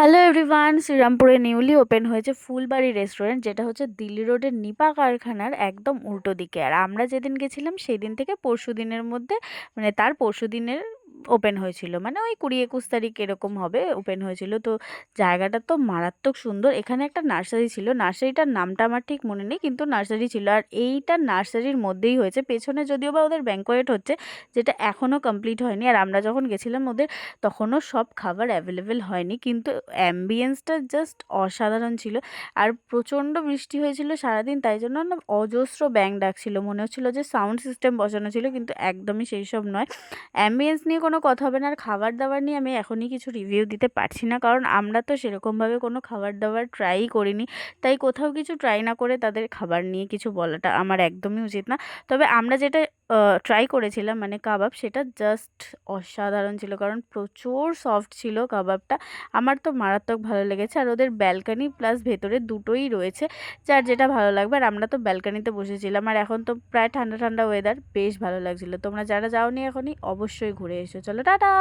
Hello everyone, শ্রীরামপুরে newly open হয়েছে Phulbari restaurant, যেটা হচ্ছে দিল্লি রোডের নিপা কারখানার একদম উল্টো দিকে। আর আমরা যেদিন গেছিলাম সেই দিন থেকে পরশু দিনের মধ্যে, মানে তার পরশু দিনের ওপেন হয়েছিল, মানে ওই 20-21 তারিখ এরকম হবে ওপেন হয়েছিল। তো জায়গাটা তো মারাত্মক সুন্দর। এখানে একটা নার্সারি ছিল, নার্সারিটার নামটা আমার ঠিক মনে নেই, কিন্তু নার্সারি ছিল। আর এইটা নার্সারির মধ্যেই হয়েছে, পেছনে যদিও বা ওদের ব্যাঙ্কোয়েট হচ্ছে, যেটা এখনও কমপ্লিট হয়নি। আর আমরা যখন গেছিলাম ওদের তখনও সব খাবার অ্যাভেলেবেল হয়নি, কিন্তু অ্যাম্বিয়েন্সটা জাস্ট অসাধারণ ছিল। আর প্রচণ্ড বৃষ্টি হয়েছিল সারাদিন, তাই জন্য না অজস্র ব্যাঙ ডাকছিল, মনে হচ্ছিল যে সাউন্ড সিস্টেম বসানো ছিল, কিন্তু একদমই সেই সব নয়। অ্যাম্বিয়েন্স নিয়ে কোনো কথা হবে না। আর খাবার দাবার নিয়ে আমি এখনই কিছু রিভিউ দিতে পারছি না, কারণ আমরা তো সেরকমভাবে কোনো খাবার দাবার ট্রাই করিনি। তাই কোথাও কিছু ট্রাই না করে তাদের খাবার নিয়ে কিছু বলাটা আমার একদমই উচিত না। তবে আমরা যেটা ট্রাই করেছিলাম, মানে কাবাব, সেটা জাস্ট অসাধারণ ছিল, কারণ প্রচুর সফট ছিল কাবাবটা। আমার তো মারাত্মক ভালো লেগেছে। আর ওদের ব্যালকানি প্লাস ভেতরে দুটোই রয়েছে, যার যেটা ভালো লাগবে। আর আমরা তো ব্যালকানিতে বসেছিলাম, আর এখন তো প্রায় ঠান্ডা ঠান্ডা ওয়েদার, বেশ ভালো লাগছিল। তোমরা যারা যাওনি এখনই অবশ্যই ঘুরে এসো। চলো টাটা।